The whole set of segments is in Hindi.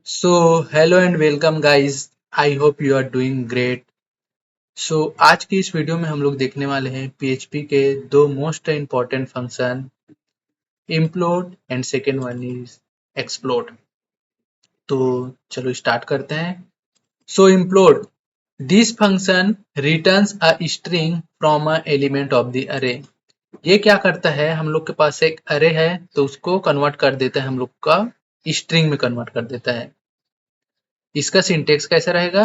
So, hello and welcome guys. I hope you are doing great. So, आज की इस वीडियो में हम लोग देखने वाले हैं PHP के दो most important function implode and second one is explode. तो चलो स्टार्ट करते हैं. So, implode. This function returns a string from a element of the array. ये क्या करता है, हम लोग के पास एक अरे है तो उसको कन्वर्ट कर देता है, हम लोग का स्ट्रिंग में कन्वर्ट कर देता है. इसका सिंटेक्स कैसा रहेगा,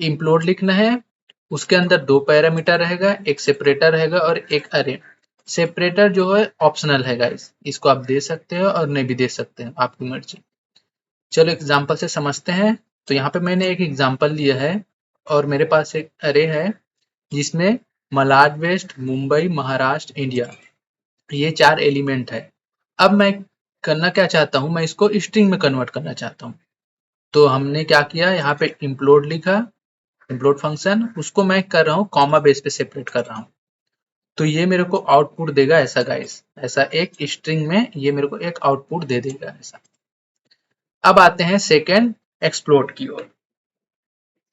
इम्प्लोड लिखना है, उसके अंदर दो पैरामीटर रहेगा, एक सेपरेटर रहेगा और एक अरे. सेपरेटर जो है ऑप्शनल है गाइस, इसको आप दे सकते हो और नहीं भी दे सकते हैं, आपकी मर्जी. चलो एग्जांपल से समझते हैं. तो यहाँ पे मैंने एक एग्जांपल लिया है और मेरे पास एक अरे है जिसमें मलाड वेस्ट, मुंबई, महाराष्ट्र, इंडिया, ये चार एलिमेंट है. अब मैं करना क्या चाहता हूँ, मैं इसको स्ट्रिंग में कन्वर्ट करना चाहता हूँ. तो हमने क्या किया, यहाँ पे इम्प्लोड लिखा, इम्प्लोड फंक्शन, उसको मैं कर रहा हूँ कॉमा बेस पे सेपरेट कर रहा हूँ. तो ये मेरे को आउटपुट देगा ऐसा गाइस, ऐसा एक स्ट्रिंग में ये मेरे को एक आउटपुट दे देगा ऐसा. अब आते हैं सेकेंड एक्सप्लोड की ओर.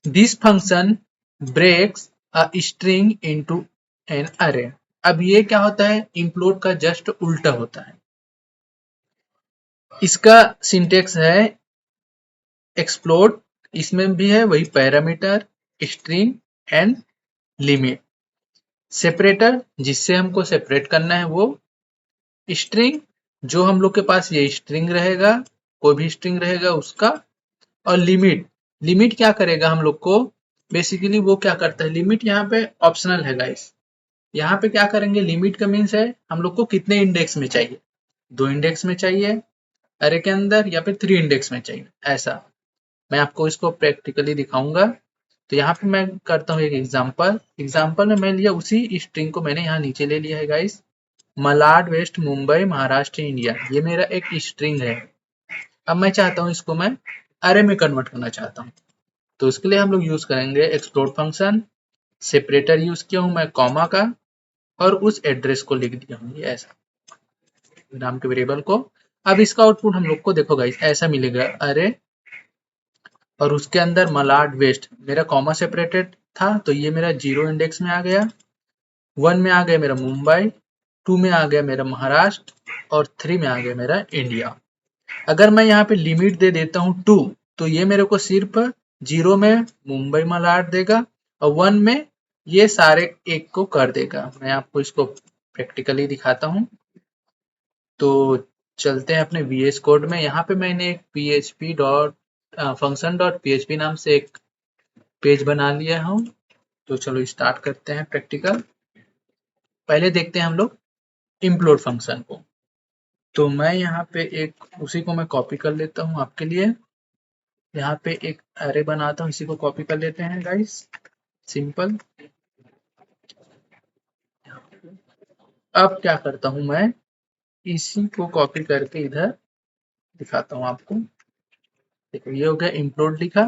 This function breaks a string into an array. अब ये क्या होता है, इम्प्लोड का जस्ट उल्टा होता है. इसका सिंटेक्स है एक्सप्लोड, इसमें भी है वही parameter, string and limit. Separator जिससे हमको सेपरेट करना है वो, स्ट्रिंग जो हम लोग के पास ये स्ट्रिंग रहेगा, कोई भी स्ट्रिंग रहेगा उसका, और लिमिट. लिमिट क्या करेगा हम लोग को, बेसिकली वो क्या करता है, लिमिट यहाँ पे ऑप्शनल है गाइस. यहाँ पे क्या करेंगे, लिमिट का मीन्स है हम लोग को कितने इंडेक्स में चाहिए, 2 इंडेक्स में चाहिए अरे के अंदर या फिर 3 इंडेक्स में चाहिए ऐसा. मैं आपको इसको प्रैक्टिकली दिखाऊंगा. तो यहाँ पे मैं करता हूँ एक एग्जाम्पल में मैं लिया उसी स्ट्रिंग को मैंने यहाँ नीचे ले लिया है guys, Malad west, Mumbai, Maharashtra, India. ये मेरा एक स्ट्रिंग है. अब मैं चाहता हूँ इसको मैं अरे में कन्वर्ट करना चाहता हूँ. तो इसके लिए हम लोग यूज करेंगे एक्सप्लोड फंक्शन. सेपरेटर यूज किया हूँ मैं कॉमा का, और उस एड्रेस को लिख दिया हूँ ये ऐसा, नाम के वेरिएबल को. अब इसका आउटपुट हम लोग को देखो गाइस ऐसा मिलेगा, अरे और उसके अंदर मलाड वेस्ट मेरा कॉमा सेपरेटेड था तो ये मेरा 0 इंडेक्स में आ गया, 1 में आ गया मेरा मुंबई, 2 में आ गया मेरा महाराष्ट्र और 3 में आ गया मेरा इंडिया. अगर मैं यहाँ पे लिमिट दे देता हूँ 2 तो ये मेरे को सिर्फ 0 में मुंबई मलाड देगा और 1 में ये सारे एक को कर देगा. मैं आपको इसको प्रैक्टिकली दिखाता हूँ. तो चलते हैं अपने VS कोड में. यहाँ पे मैंने एक php dot function dot php नाम से एक पेज बना लिया हूँ. तो चलो स्टार्ट करते हैं प्रैक्टिकल. पहले देखते हैं हम लोग इम्प्लोड फंक्शन को. तो मैं यहाँ पे एक उसी को मैं कॉपी कर लेता हूँ आपके लिए. यहाँ पे एक अरे बनाता हूँ, इसी को कॉपी कर लेते हैं गाइस, सिंपल. अब क्या करता हूँ मैं, इसी को कॉपी करके इधर दिखाता हूँ आपको. देखो ये हो गया, इम्प्लोड लिखा,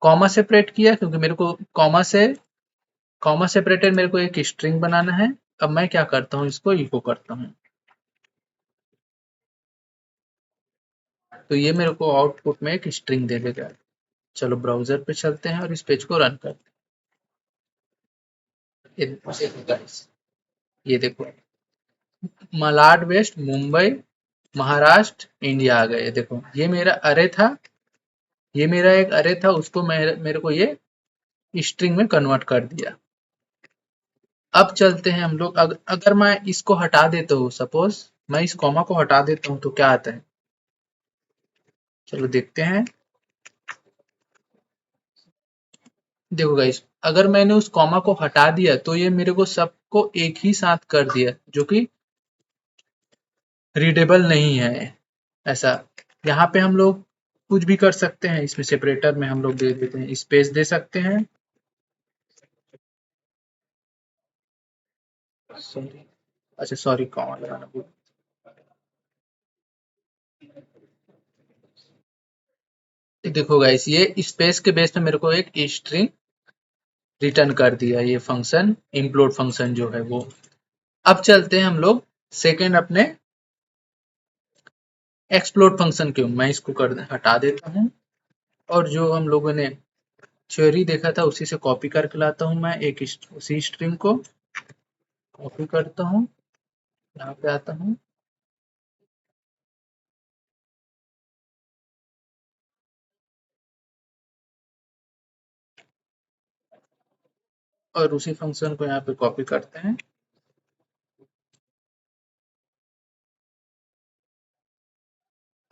कॉमा सेपरेट किया क्योंकि मेरे को कॉमा सेपरेटेड मेरे को एक स्ट्रिंग बनाना है. अब मैं क्या करता हूँ, इसको इको करता हूँ. तो ये मेरे को आउटपुट में एक स्ट्रिंग दे देगा. चलो ब्राउजर पे चलते हैं और इस पेज को रन करते हैं. ये देखो मलाड वेस्ट, मुंबई, महाराष्ट्र, इंडिया आ गए. देखो ये मेरा अरे था, ये मेरा एक अरे था, उसको मेरे को ये स्ट्रिंग में कन्वर्ट कर दिया. अब चलते हैं हम लोग, अगर मैं इसको हटा देता हूँ, सपोज मैं इस कॉमा को हटा देता हूँ तो क्या आता है, चलो देखते हैं. देखो गाइस, अगर मैंने उस कॉमा को हटा दिया तो ये मेरे को सबको एक ही साथ कर दिया, जो कि रीडेबल नहीं है ऐसा. यहाँ पे हम लोग कुछ भी कर सकते हैं, इसमें सेपरेटर में हम लोग दे देते हैं, स्पेस दे सकते हैं. सॉरी, अच्छा सॉरी, कॉमा लगाना भूल. देखो गाइस, ये स्पेस के बेस पे मेरे को एक स्ट्रिंग रिटर्न कर दिया ये फंक्शन, इम्प्लोड फंक्शन जो है वो. अब चलते हैं हम लोग सेकेंड अपने एक्सप्लोड फंक्शन के. मैं इसको कर हटा देता हूँ. और जो हम लोगों ने थ्योरी देखा था उसी से कॉपी करके लाता हूँ मैं एक उसी स्ट्रिंग को कॉपी करता हूँ, यहाँ पे आता हूँ और उसी फंक्शन को यहाँ पे कॉपी करते हैं।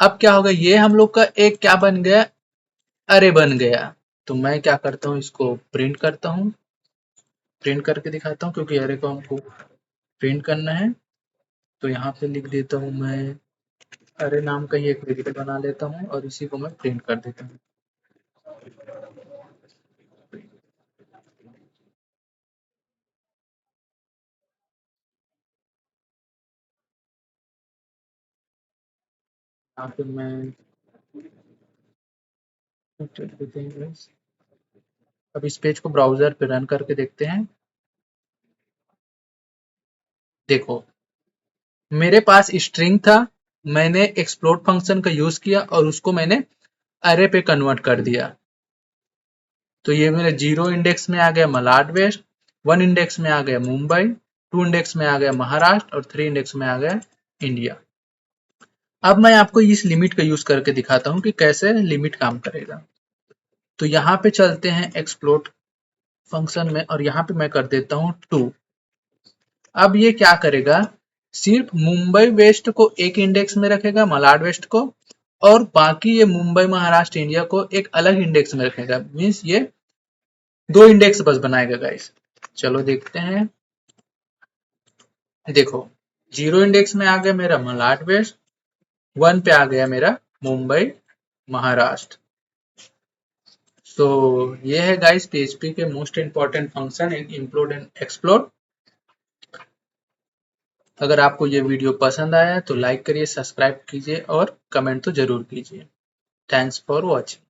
अब क्या होगा, ये हम लोग का एक क्या बन गया, अरे बन गया। तो मैं क्या करता हूँ, इसको प्रिंट करता हूँ, प्रिंट करके दिखाता हूँ क्योंकि अरे को हमको प्रिंट करना है। तो यहाँ पे लिख देता हूँ मैं, अरे नाम का ही एक वेरिएबल बना लेता हूँ और इसी को मैं प्रिंट कर देता हूँ। यहाँ पे मैं अब इस पेज को ब्राउजर पे रन करके देखते हैं। देखो मेरे पास स्ट्रिंग था, मैंने एक्सप्लोड फंक्शन का यूज किया और उसको मैंने अरे पे कन्वर्ट कर दिया। तो ये मेरे 0 इंडेक्स में आ गया मलाड वेस्ट, 1 इंडेक्स में आ गया मुंबई, 2 इंडेक्स में आ गया महाराष्ट्र और 3 इंडेक्स में आ गया इंडिया। अब मैं आपको इस लिमिट का यूज करके दिखाता हूँ कि कैसे लिमिट काम करेगा। तो यहाँ पे चलते हैं एक्सप्लोड फंक्शन में और यहाँ पे मैं कर देता हूँ 2। अब ये क्या करेगा, सिर्फ मुंबई वेस्ट को एक इंडेक्स में रखेगा, मलाड वेस्ट को, और बाकी ये मुंबई महाराष्ट्र इंडिया को एक अलग इंडेक्स में रखेगा। मीन्स ये 2 इंडेक्स बस बनाएगा गाइस। चलो देखते हैं। देखो 0 इंडेक्स में आ गया मेरा मलाड वेस्ट, 1 पे आ गया मेरा मुंबई महाराष्ट्र। तो ये है गाइस पीएचपी के most important function include and explode. अगर आपको ये वीडियो पसंद आया तो लाइक करिए, सब्सक्राइब कीजिए और कमेंट तो जरूर कीजिए। Thanks for watching.